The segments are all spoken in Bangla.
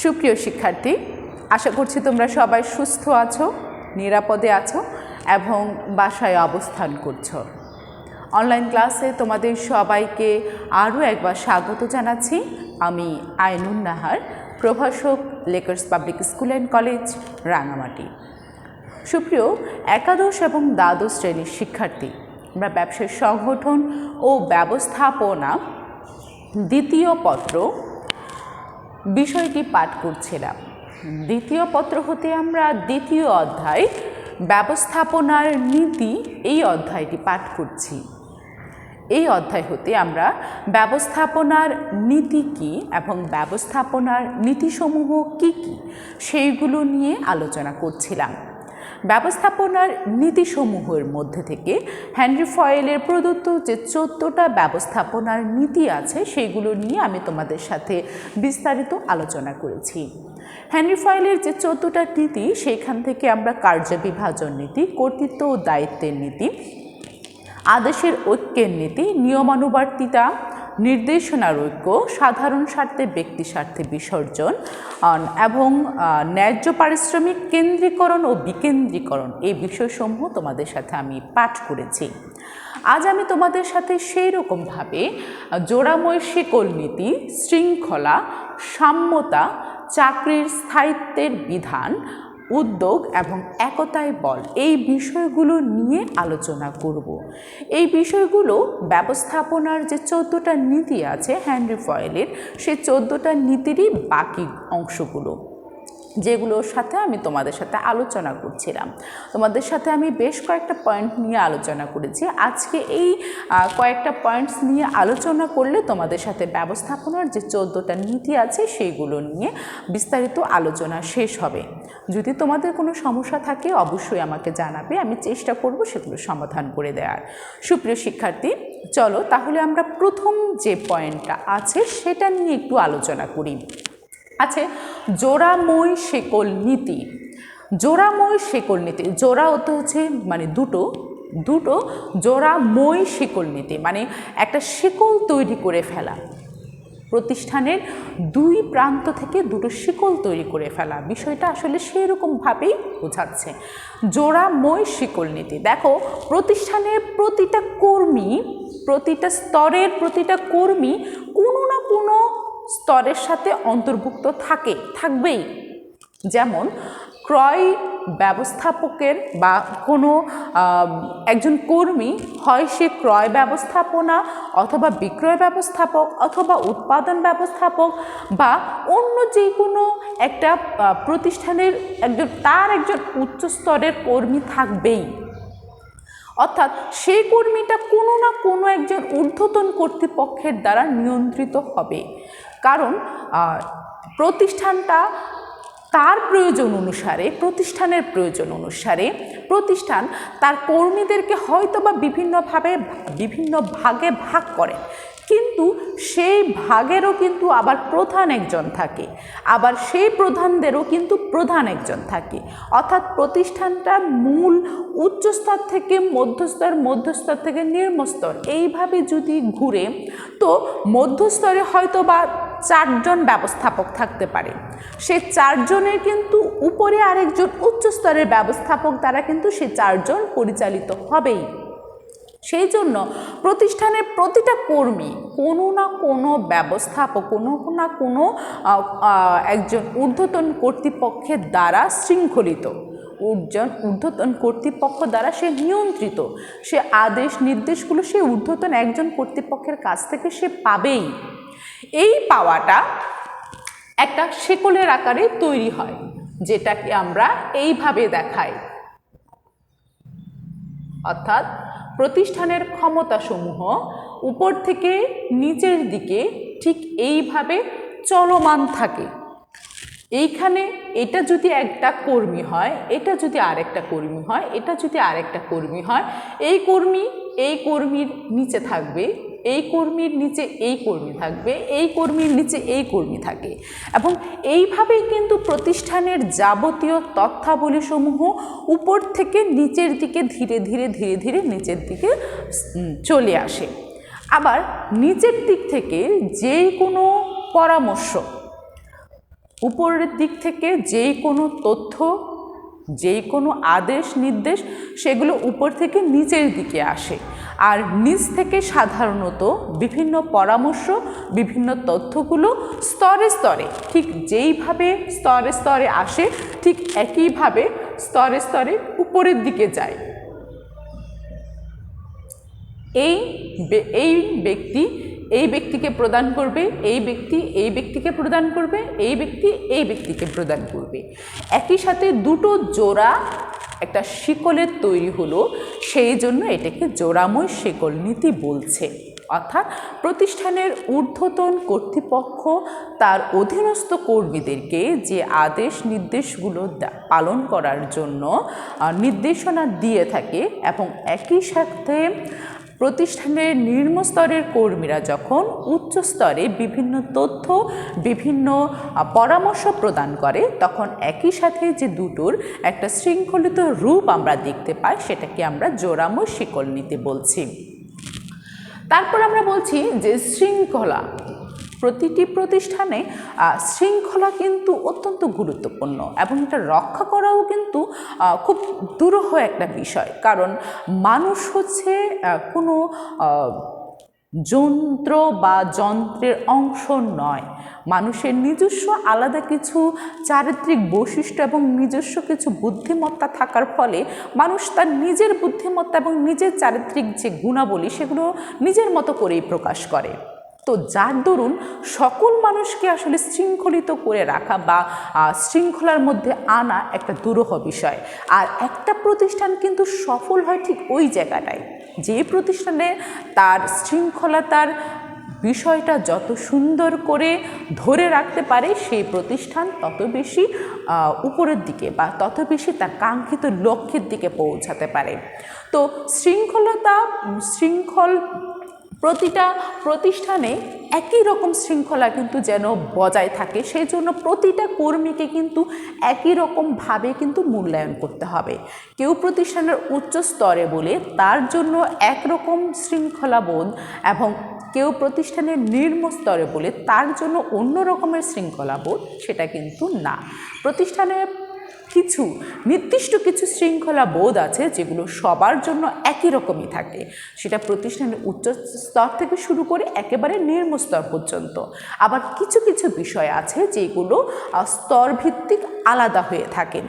সুপ্রিয় শিক্ষার্থী, আশা করছি তোমরা সবাই সুস্থ আছো, নিরাপদে আছো এবং বাসায় অবস্থান করছো। অনলাইন ক্লাসে তোমাদের সবাইকে আরও একবার স্বাগত জানাচ্ছি। আমি আইনুন নাহার, প্রভাষক, Lakers public school and college, Rangamati. সুপ্রিয় একাদশ এবং দ্বাদশ শ্রেণীর শিক্ষার্থী, আমরা ব্যবসায় সংগঠন ও ব্যবস্থাপনা দ্বিতীয় পত্র বিষয়টি পাঠ করছিলাম। দ্বিতীয় পত্র হতে আমরা দ্বিতীয় অধ্যায় ব্যবস্থাপনার নীতি এই অধ্যায়টি পাঠ করছি। এই অধ্যায় হতে আমরা ব্যবস্থাপনার নীতি কী এবং ব্যবস্থাপনার নীতিসমূহ কী কী সেইগুলো নিয়ে আলোচনা করছিলাম। ব্যবস্থাপনার নীতিসমূহের মধ্যে থেকে হেনরি ফয়েলের প্রদত্ত যে 14টা ব্যবস্থাপনার নীতি আছে সেইগুলো নিয়ে আমি তোমাদের সাথে বিস্তারিত আলোচনা করেছি। হেনরি ফয়েলের যে 14টা নীতি, সেইখান থেকে আমরা কার্য বিভাজন নীতি, কর্তৃত্ব ও দায়িত্বের নীতি, আদেশের ঐক্যের নীতি, নিয়মানুবর্তিতা, নির্দেশনার ঐক্য, সাধারণ স্বার্থে ব্যক্তি স্বার্থে বিসর্জন এবং ন্যায্য পারিশ্রমিক কেন্দ্রীকরণ ও বিকেন্দ্রীকরণ, এই বিষয়সমূহ তোমাদের সাথে আমি পাঠ করেছি। আজ আমি তোমাদের সাথে সেই রকমভাবে জোড়াময় শিকল নীতি, শৃঙ্খলা, সাম্যতা, চাকরির স্থায়িত্বের বিধান, উদ্যোগ এবং একতায় বল, এই বিষয়গুলো নিয়ে আলোচনা করব। এই বিষয়গুলো ব্যবস্থাপনার যে 14টা নীতি আছে হেনরি ফয়েলের, সেই 14টা নীতিরই বাকি অংশগুলো, যেগুলোর সাথে আমি তোমাদের সাথে আলোচনা করছিলাম। তোমাদের সাথে আমি বেশ কয়েকটা পয়েন্ট নিয়ে আলোচনা করেছি। আজকে এই কয়েকটা পয়েন্টস নিয়ে আলোচনা করলে তোমাদের সাথে ব্যবস্থাপনার যে 14টা নীতি আছে সেইগুলো নিয়ে বিস্তারিত আলোচনা শেষ হবে। যদি তোমাদের কোনো সমস্যা থাকে অবশ্যই আমাকে জানাবে, আমি চেষ্টা করব সেগুলো সমাধান করে দেওয়ার। সুপ্রিয় শিক্ষার্থী, চলো তাহলে আমরা প্রথম যে পয়েন্টটা আছে সেটা নিয়ে একটু আলোচনা করি। আছে জোড়াময় শিকল নীতি। জোড়াময় শিকল নীতি, জোড়া অর্থ হচ্ছে মানে দুটো জোড়াময় শিকল নীতি মানে একটা শিকল তৈরি করে ফেলা, প্রতিষ্ঠানের দুই প্রান্ত থেকে দুটো শিকল তৈরি করে ফেলা, বিষয়টা আসলে সেই রকমভাবেই বোঝাচ্ছে জোড়াময় শিকল নীতি। দেখো, প্রতিষ্ঠানের প্রতিটা কর্মী, প্রতিটা স্তরের প্রতিটা কর্মী কোনো না কোনো স্তরের সাথে অন্তর্ভুক্ত থাকবেই। যেমন ক্রয় ব্যবস্থাপকের বা কোনো একজন কর্মী হয় সে ক্রয় ব্যবস্থাপনা অথবা বিক্রয় ব্যবস্থাপক অথবা উৎপাদন ব্যবস্থাপক বা অন্য যে কোনো একটা প্রতিষ্ঠানের একজন উচ্চ স্তরের কর্মী থাকবেই। অর্থাৎ সেই কর্মীটা কোনো না কোনো একজন ঊর্ধ্বতন কর্তৃপক্ষের দ্বারা নিয়ন্ত্রিত হবে। কারণ প্রতিষ্ঠানটা তার প্রয়োজন অনুসারে, প্রতিষ্ঠানের প্রয়োজন অনুসারে প্রতিষ্ঠান তার কর্মীদেরকে হয়তো বা বিভিন্ন ভাগে ভাগ করে, কিন্তু সেই ভাগেরও কিন্তু আবার প্রধান একজন থাকে, আবার সেই প্রধানদেরও কিন্তু প্রধান একজন থাকে। অর্থাৎ প্রতিষ্ঠানটা মূল উচ্চস্তর থেকে মধ্যস্তর থেকে নিম্নস্তর এইভাবে যদি ঘুরে, তো মধ্যস্তরে হয়তো বা 4 জন ব্যবস্থাপক থাকতে পারে, সে 4 জনের কিন্তু উপরে আরেকজন উচ্চ স্তরের ব্যবস্থাপক দ্বারা কিন্তু সে 4 জন পরিচালিত হবেই। সেই জন্য প্রতিষ্ঠানের প্রতিটা কর্মী কোনো না কোনো ব্যবস্থাপক, কোনো না কোনো একজন ঊর্ধ্বতন কর্তৃপক্ষের দ্বারা শৃঙ্খলিত, ঊর্ধ্বতন কর্তৃপক্ষ দ্বারা সে নিয়ন্ত্রিত, সে আদেশ নির্দেশগুলো সে ঊর্ধ্বতন একজন কর্তৃপক্ষের কাছ থেকে সে পাবেই। এই পাওয়াটা একটা শিকলের আকারে তৈরি হয়, যেটাকে আমরা এইভাবে দেখাই। অর্থাৎ প্রতিষ্ঠানের ক্ষমতাসমূহ উপর থেকে নিচের দিকে ঠিক এইভাবে চলমান থাকে। এইখানে এটা যদি একটা কর্মী হয়, এটা যদি আরেকটা কর্মী হয়, এটা যদি আরেকটা কর্মী হয়, এই কর্মীর নিচে থাকবে, এই কর্মীর নিচে এই কর্মী থাকবে, এই কর্মীর নিচে এই কর্মী থাকে, এবং এইভাবেই কিন্তু প্রতিষ্ঠানের যাবতীয় তথ্যাবলীসমূহ উপর থেকে নিচের দিকে ধীরে ধীরে নিচের দিকে চলে আসে। আবার নিচের দিক থেকে যে কোনো পরামর্শ উপরের দিক থেকে যেই কোনো তথ্য, যেই কোনো আদেশ নির্দেশ সেগুলো উপর থেকে নিচের দিকে আসে, আর নিচ থেকে সাধারণত বিভিন্ন পরামর্শ, বিভিন্ন তথ্যগুলো স্তরে স্তরে, ঠিক যেইভাবে স্তরে স্তরে আসে ঠিক একইভাবে স্তরে স্তরে উপরের দিকে যায়। এই ব্যক্তি এই ব্যক্তিকে প্রদান করবে, এই ব্যক্তি এই ব্যক্তিকে প্রদান করবে, এই ব্যক্তি এই ব্যক্তিকে প্রদান করবে। একই সাথে দুটো জোড়া একটা শিকলের তৈরি হলো, সেই জন্য এটাকে জোড়াময় শিকল নীতি বলছে। অর্থাৎ প্রতিষ্ঠানের ঊর্ধ্বতন কর্তৃপক্ষ তার অধীনস্থ কর্মীদেরকে যে আদেশ নির্দেশগুলো পালন করার জন্য নির্দেশনা দিয়ে থাকে, এবং একই সাথে প্রতিষ্ঠানের নিম্ন স্তরের কর্মীরা যখন উচ্চ স্তরে বিভিন্ন তথ্য, বিভিন্ন পরামর্শ প্রদান করে, তখন একই সাথে যে দুটোর একটা শৃঙ্খলিত রূপ আমরা দেখতে পাই, সেটাকে আমরা জোড়াময় শিকল নীতি বলছি। তারপর আমরা বলছি যে শৃঙ্খলা। প্রতিটি প্রতিষ্ঠানে শৃঙ্খলা কিন্তু অত্যন্ত গুরুত্বপূর্ণ, এবং এটা রক্ষা করাও কিন্তু খুব দুরূহ একটা বিষয়। কারণ মানুষ হচ্ছে কোনো যন্ত্র বা যন্ত্রের অংশ নয়। মানুষের নিজস্ব আলাদা কিছু চারিত্রিক বৈশিষ্ট্য এবং নিজস্ব কিছু বুদ্ধিমত্তা থাকার ফলে মানুষ তার নিজের বুদ্ধিমত্তা এবং নিজের চারিত্রিক যে গুণাবলী সেগুলো নিজের মতো করেই প্রকাশ করে। তো যার দরুন সকল মানুষকে আসলে শৃঙ্খলিত করে রাখা বা শৃঙ্খলার মধ্যে আনা একটা দুরূহ বিষয়। আর একটা প্রতিষ্ঠান কিন্তু সফল হয় ঠিক ওই জায়গাটায়, যে প্রতিষ্ঠানে তার শৃঙ্খলতার বিষয়টা যত সুন্দর করে ধরে রাখতে পারে, সেই প্রতিষ্ঠান তত বেশি উপরের দিকে বা তত বেশি তার কাঙ্ক্ষিত লক্ষ্যের দিকে পৌঁছাতে পারে। তো শৃঙ্খল প্রতিটা প্রতিষ্ঠানে একই রকম শৃঙ্খলা কিন্তু যেন বজায় থাকে, সেই জন্য প্রতিটা কর্মীকে কিন্তু একই রকমভাবে কিন্তু মূল্যায়ন করতে হবে। কেউ প্রতিষ্ঠানের উচ্চ স্তরে বলে তার জন্য একরকম শৃঙ্খলাবোধ, এবং কেউ প্রতিষ্ঠানের নিম্ন স্তরে বলে তার জন্য অন্য রকমের শৃঙ্খলাবোধ, সেটা কিন্তু না। প্রতিষ্ঠানের কিছু নির্দিষ্ট কিছু শৃঙ্খলা বোধ আছে যেগুলো সবার জন্য একই রকমই থাকে, সেটা প্রতিষ্ঠানের উচ্চ স্তর থেকে শুরু করে একেবারে নিম্ন স্তর পর্যন্ত। আবার কিছু কিছু বিষয় আছে যেগুলো স্তরভিত্তিক আলাদা হয়ে থাকে।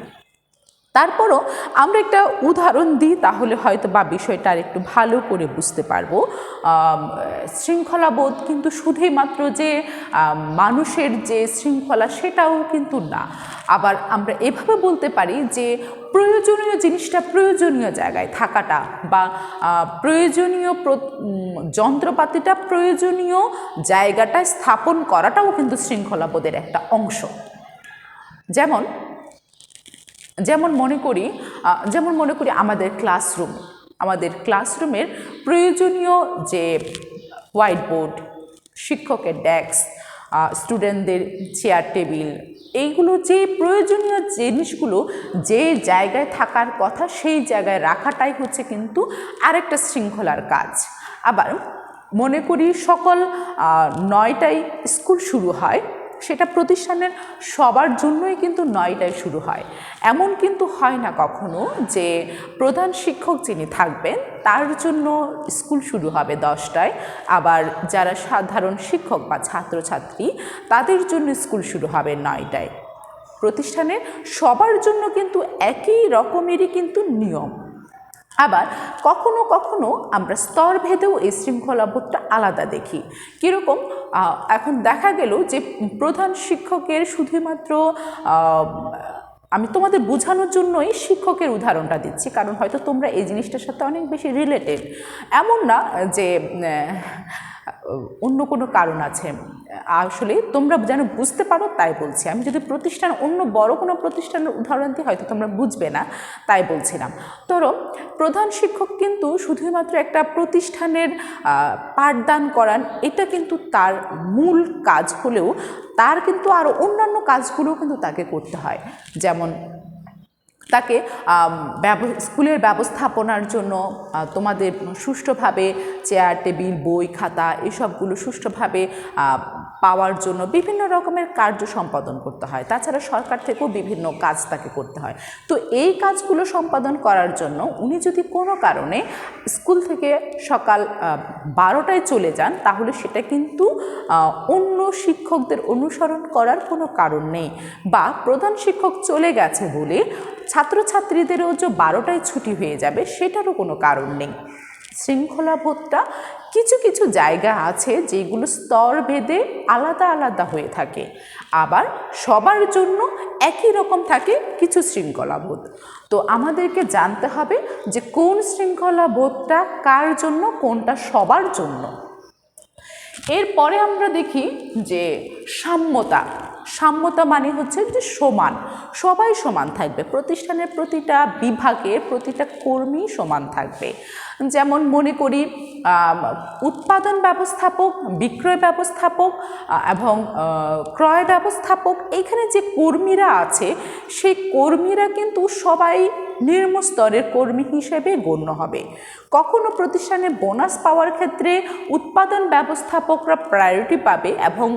তারপরও আমরা একটা উদাহরণ দিই, তাহলে হয়তো বা বিষয়টা আর একটু ভালো করে বুঝতে পারবো। শৃঙ্খলাবোধ কিন্তু শুধুই মাত্র যে মানুষের যে শৃঙ্খলা সেটাও কিন্তু না। আবার আমরা এভাবে বলতে পারি যে প্রয়োজনীয় জিনিসটা প্রয়োজনীয় জায়গায় থাকাটা, বা প্রয়োজনীয় যন্ত্রপাতিটা প্রয়োজনীয় জায়গাটায় স্থাপন করাটাও কিন্তু শৃঙ্খলাবোধের একটা অংশ। যেমন মনে করি আমাদের ক্লাসরুমের প্রয়োজনীয় যে হোয়াইট বোর্ড, শিক্ষকের ডেস্ক, স্টুডেন্টদের চেয়ার টেবিল, এইগুলো যে প্রয়োজনীয় জিনিসগুলো যে জায়গায় থাকার কথা সেই জায়গায় রাখাটাই হচ্ছে কিন্তু আরেকটা শৃঙ্খলার কাজ। আবার মনে করি সকাল 9টায় স্কুল শুরু হয়, সেটা প্রতিষ্ঠানের সবার জন্যই কিন্তু 9টায় শুরু হয়। এমন কিন্তু হয় না কখনো যে প্রধান শিক্ষক যিনি থাকবেন তার জন্য স্কুল শুরু হবে 10টায়, আবার যারা সাধারণ শিক্ষক বা ছাত্রছাত্রী তাদের জন্য স্কুল শুরু হবে 9টায়। প্রতিষ্ঠানের সবার জন্য কিন্তু একই রকমেরই কিন্তু নিয়ম। আবার কখনো কখনো আমরা স্তরভেদেও এই শৃঙ্খলাবোধটা আলাদা দেখি। কীরকম? এখন দেখা গেল যে প্রধান শিক্ষকের শুধুমাত্র, আমি তোমাদের বোঝানোর জন্যই শিক্ষকের উদাহরণটা দিচ্ছি, কারণ হয়তো তোমরা এই জিনিসটার সাথে অনেক বেশি রিলেটেড, এমন না যে অন্য কোনো কারণ আছে। আসলে তোমরা যেন বুঝতে পারো তাই বলছি। আমি যদি অন্য বড় কোনো প্রতিষ্ঠানের উদাহরণ দিই হয়তো তোমরা বুঝবে না, তাই বলছিলাম। ধরো প্রধান শিক্ষক কিন্তু শুধুমাত্র একটা প্রতিষ্ঠানের পাঠদান করান, এটা কিন্তু তার মূল কাজ হলেও তার কিন্তু আরও অন্যান্য কাজগুলোও কিন্তু তাকে করতে হয়। যেমন তাকে স্কুলের ব্যবস্থাপনার জন্য তোমাদের সুষ্ঠুভাবে চেয়ার টেবিল বই খাতা এসবগুলো সুষ্ঠুভাবে পাওয়ার জন্য বিভিন্ন রকমের কার্য সম্পাদন করতে হয়। তাছাড়া সরকার থেকেও বিভিন্ন কাজ তাকে করতে হয়। তো এই কাজগুলো সম্পাদন করার জন্য উনি যদি কোনো কারণে স্কুল থেকে সকাল 12টায় চলে যান, তাহলে সেটা কিন্তু অন্য শিক্ষকদের অনুসরণ করার কোনো কারণ নেই, বা প্রধান শিক্ষক চলে গেছে বলে ছাত্রছাত্রীদেরও যে 12টায় ছুটি হয়ে যাবে সেটারও কোনো কারণ নেই। শৃঙ্খলাবোধটা কিছু কিছু জায়গা আছে যেগুলো স্তর ভেদে আলাদা আলাদা হয়ে থাকে, আবার সবার জন্য একই রকম থাকে কিছু শৃঙ্খলাবোধ। তো আমাদেরকে জানতে হবে যে কোন শৃঙ্খলাবোধটা কার জন্য, কোনটা সবার জন্য। এরপরে আমরা দেখি যে সাম্যতা। সাম্যতা মানে হচ্ছে যে সমান, সবাই সমান থাকবে, প্রতিষ্ঠানের প্রতিটা বিভাগে প্রতিটা কর্মী সমান থাকবে। যেমন মনে করি উৎপাদন ব্যবস্থাপক, বিক্রয় ব্যবস্থাপক এবং ক্রয় ব্যবস্থাপক, এইখানে যে কর্মীরা আছে সেই কর্মীরা কিন্তু সবাই নিম্ন স্তরের কর্মী হিসেবে গণ্য হবে। কখনো প্রতিষ্ঠানে বোনাস পাওয়ার ক্ষেত্রে উৎপাদন ব্যবস্থাপকরা প্রায়োরিটি পাবে এবং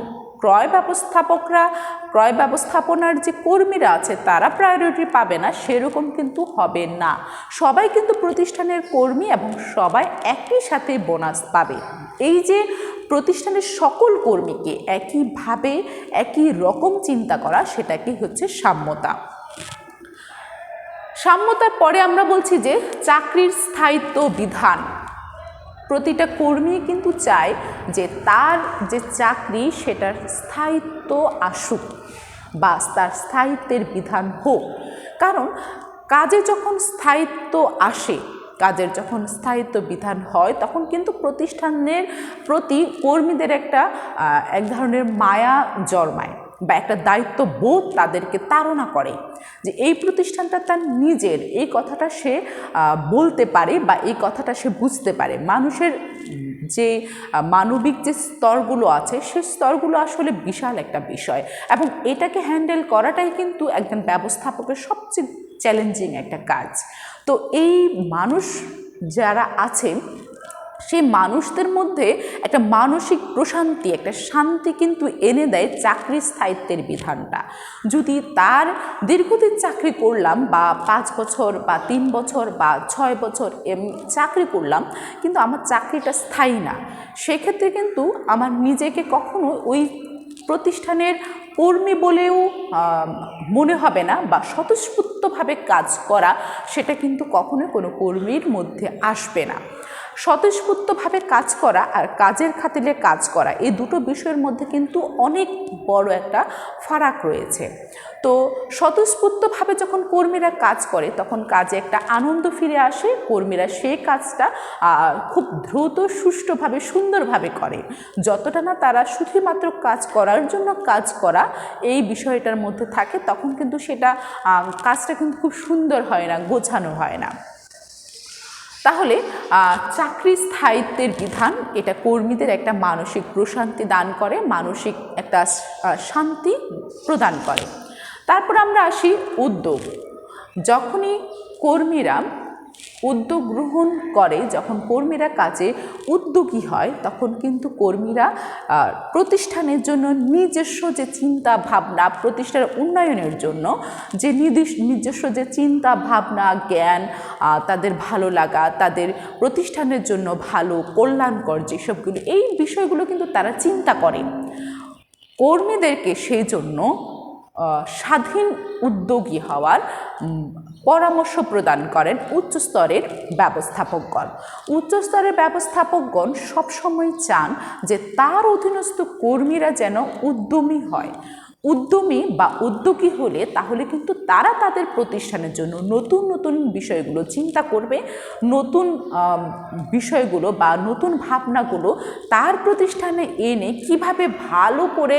ক্রয় ব্যবস্থাপনার যে কর্মীরা আছে তারা প্রায়োরিটি পাবে না, সেরকম কিন্তু হবে না। সবাই কিন্তু প্রতিষ্ঠানের কর্মী এবং সবাই একই সাথে বোনাস পাবে। এই যে প্রতিষ্ঠানের সকল কর্মীকে একইভাবে একই রকম চিন্তা করা, সেটাকে হচ্ছে সাম্যতা। সাম্যতার পরে আমরা বলছি যে চাকরির স্থায়িত্ব বিধান। প্রতিটা কর্মী কিন্তু চায় যে তার যে চাকরি সেটার স্থায়িত্ব আসুক বা তার স্থায়িত্বের বিধান হোক। কারণ কাজে যখন স্থায়িত্ব আসে, কাজের যখন স্থায়িত্ব বিধান হয়, তখন কিন্তু প্রতিষ্ঠানের প্রতি কর্মীদের এক ধরনের মায়া জন্মায় বা একটা দায়িত্ববোধ তাদেরকে তাড়না করে যে এই প্রতিষ্ঠানটা তার নিজের, এই কথাটা সে বলতে পারে বা এই কথাটা সে বুঝতে পারে। মানুষের যে মানবিক যে স্তরগুলো আছে সেই স্তরগুলো আসলে বিশাল একটা বিষয়, এবং এটাকে হ্যান্ডেল করাটাই কিন্তু একজন ব্যবস্থাপকের সবচেয়ে চ্যালেঞ্জিং একটা কাজ। তো এই মানুষ যারা আছেন সেই মানুষদের মধ্যে একটা মানসিক প্রশান্তি, একটা শান্তি কিন্তু এনে দেয় চাকরির স্থায়িত্বের বিধানটা। যদি তার দীর্ঘদিন চাকরি করলাম বা 5 বছর বা 3 বছর বা 6 বছর চাকরি করলাম, কিন্তু আমার চাকরিটা স্থায়ী না, সেক্ষেত্রে কিন্তু আমার নিজেকে কখনো ওই প্রতিষ্ঠানের কর্মী বলেও মনে হবে না, বা স্বতঃস্ফূর্তভাবে কাজ করা সেটা কিন্তু কখনো কোনো কর্মীর মধ্যে আসবে না। স্বতঃস্ফূর্তভাবে কাজ করা আর কাজের খাতিরে কাজ করা, এই দুটো বিষয়ের মধ্যে কিন্তু অনেক বড় একটা ফারাক রয়েছে। তো স্বতঃস্ফূর্তভাবে যখন কর্মীরা কাজ করে তখন কাজে একটা আনন্দ ফিরে আসে, কর্মীরা সেই কাজটা খুব দ্রুত, সুষ্ঠুভাবে, সুন্দরভাবে করে। যতটা না তারা শুধুমাত্র কাজ করার জন্য কাজ করা এই বিষয়টার মধ্যে থাকে, তখন কিন্তু সেটা কাজটা কিন্তু খুব সুন্দর হয় না, গোছানো হয় না। তাহলে চাকরি স্থায়িত্বের বিধান এটা কর্মীদের একটা মানসিক প্রশান্তি দান করে, মানসিক একটা শান্তি প্রদান করে। তারপর আমরা আসি উদ্যোগ। যখনই কর্মীরা উদ্যোগ গ্রহণ করে, যখন কর্মীরা কাজে উদ্যোগী হয়, তখন কিন্তু কর্মীরা প্রতিষ্ঠানের জন্য নিজস্ব যে চিন্তা ভাবনা, প্রতিষ্ঠানের উন্নয়নের জন্য যে নিজস্ব যে চিন্তা ভাবনা, জ্ঞান, তাদের ভালো লাগা, তাদের প্রতিষ্ঠানের জন্য ভালো কল্যাণকর যেসবগুলো, এই বিষয়গুলো কিন্তু তারা চিন্তা করে। কর্মীদেরকে সেই জন্য স্বাধীন উদ্যোগী হওয়ার পরামর্শ প্রদান করেন উচ্চস্তরের ব্যবস্থাপকগণ। উচ্চস্তরের ব্যবস্থাপকগণ সবসময় চান যে তার অধীনস্থ কর্মীরা যেন উদ্যমী হয়। উদ্যমী বা উদ্যোগী হলে তাহলে কিন্তু তারা তাদের প্রতিষ্ঠানের জন্য নতুন নতুন বিষয়গুলো চিন্তা করবে, নতুন বিষয়গুলো বা নতুন ভাবনাগুলো তার প্রতিষ্ঠানে এনে কিভাবে ভালো করে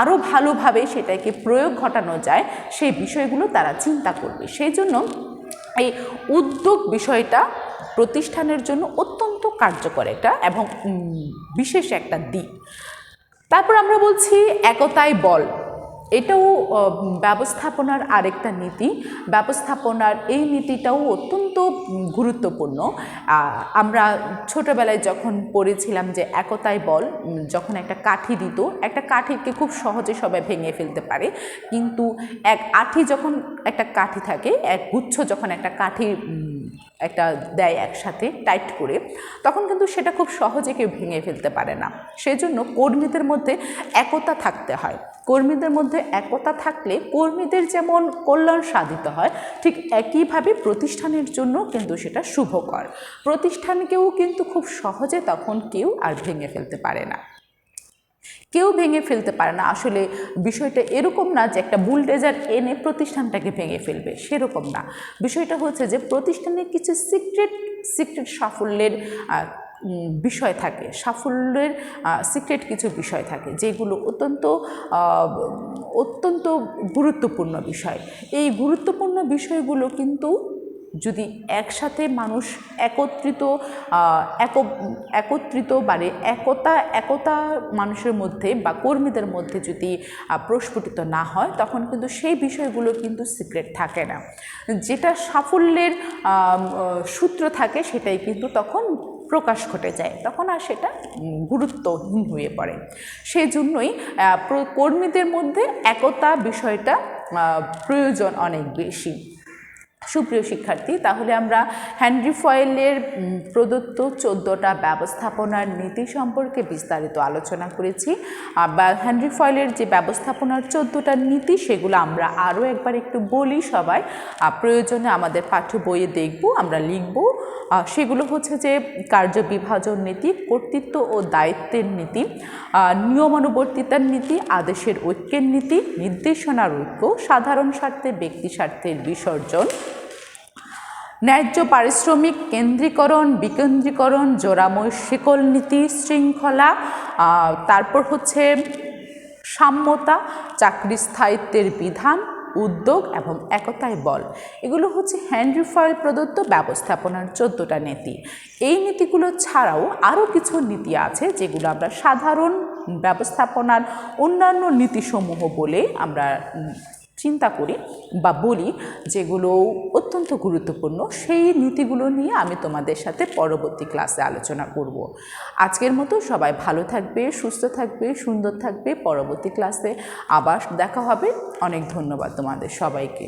আরও ভালোভাবে সেটাকে প্রয়োগ ঘটানো যায় সেই বিষয়গুলো তারা চিন্তা করবে। সেই জন্য এই উদ্যোগ বিষয়টা প্রতিষ্ঠানের জন্য অত্যন্ত কার্যকর একটা এবং বিশেষ একটা দিক। তারপর আমরা বলছি একতাই বল। এটাও ব্যবস্থাপনার আরেকটা নীতি। ব্যবস্থাপনার এই নীতিটাও অত্যন্ত গুরুত্বপূর্ণ। আমরা ছোটোবেলায় যখন পড়েছিলাম যে একতাই বল, যখন একটা কাঠি দিত, একটা কাঠিকে খুব সহজে সবাই ভেঙে ফেলতে পারে, কিন্তু এক আঠি যখন একটা কাঠি থাকে, এক গুচ্ছ যখন একটা কাঠি একটা দেয় একসাথে টাইট করে, তখন কিন্তু সেটা খুব সহজে কেউ ভেঙে ফেলতে পারে না। সেজন্য কর্মীদের মধ্যে একতা থাকতে হয়। কর্মীদের মধ্যে একতা থাকলে কর্মীদের যেমন কল্যাণ সাধিত হয়, ঠিক একইভাবে প্রতিষ্ঠানের জন্য কিন্তু সেটা শুভকর। প্রতিষ্ঠানকেও কিন্তু খুব সহজে তখন কেউ আর ভেঙে ফেলতে পারে না। কেউ ভেঙে ফেলতে পারে না। আসলে বিষয়টা এরকম না যে একটা বুলডোজার এনে প্রতিষ্ঠানটাকে ভেঙে ফেলবে, সেরকম না। বিষয়টা হচ্ছে যে প্রতিষ্ঠানের কিছু সিক্রেট সাফল্যের বিষয় থাকে, সাফল্যের সিক্রেট কিছু বিষয় থাকে, যেগুলো অত্যন্ত গুরুত্বপূর্ণ বিষয়। এই গুরুত্বপূর্ণ বিষয়গুলো কিন্তু যদি একসাথে মানুষ একত্রিত মানে একতা মানুষের মধ্যে বা কর্মীদের মধ্যে যদি প্রস্ফুটিত না হয়, তখন কিন্তু সেই বিষয়গুলো কিন্তু সিক্রেট থাকে না। যেটা সাফল্যের সূত্র থাকে সেটাই কিন্তু তখন প্রকাশ ঘটে যায়, তখন আর সেটা গুরুত্বহীন হয়ে পড়ে। সেই জন্যই কর্মীদের মধ্যে একতা বিষয়টা প্রয়োজন অনেক বেশি। সুপ্রিয় শিক্ষার্থী, তাহলে আমরা হেনরি ফয়েলের প্রদত্ত 14টা ব্যবস্থাপনার নীতি সম্পর্কে বিস্তারিত আলোচনা করেছি। বা হেনরি ফয়েলের যে ব্যবস্থাপনার 14টা নীতি, সেগুলো আমরা আরও একবার একটু বলি সবাই, প্রয়োজনে আমাদের পাঠ্য বইয়ে দেখব, আমরা লিখব। সেগুলো হচ্ছে যে কার্য বিভাজন নীতি, কর্তৃত্ব ও দায়িত্বের নীতি, নিয়মানুবর্তিতার নীতি, আদেশের ঐক্যের নীতি, নির্দেশনার ঐক্য, সাধারণ স্বার্থে ব্যক্তি স্বার্থের বিসর্জন, ন্যায্য পারিশ্রমিক, কেন্দ্রীকরণ, বিকেন্দ্রীকরণ, জোড়াময় শিকল নীতি, শৃঙ্খলা, তারপর হচ্ছে সাম্যতা, চাকরি স্থায়িত্বের বিধান, উদ্যোগ এবং একতাই বল। এগুলো হচ্ছে হেনরি ফয়েল প্রদত্ত ব্যবস্থাপনার 14টা নীতি। এই নীতিগুলো ছাড়াও আরও কিছু নীতি আছে, যেগুলো আমরা সাধারণ ব্যবস্থাপনার অন্যান্য নীতিসমূহ বলে আমরা চিন্তা করি বা বলি, যেগুলো অত্যন্ত গুরুত্বপূর্ণ। সেই নীতিগুলো নিয়ে আমি তোমাদের সাথে পরবর্তী ক্লাসে আলোচনা করব। আজকের মতো সবাই ভালো থাকবে, সুস্থ থাকবে, সুন্দর থাকবে। পরবর্তী ক্লাসে আবার দেখা হবে। অনেক ধন্যবাদ তোমাদের সবাইকে।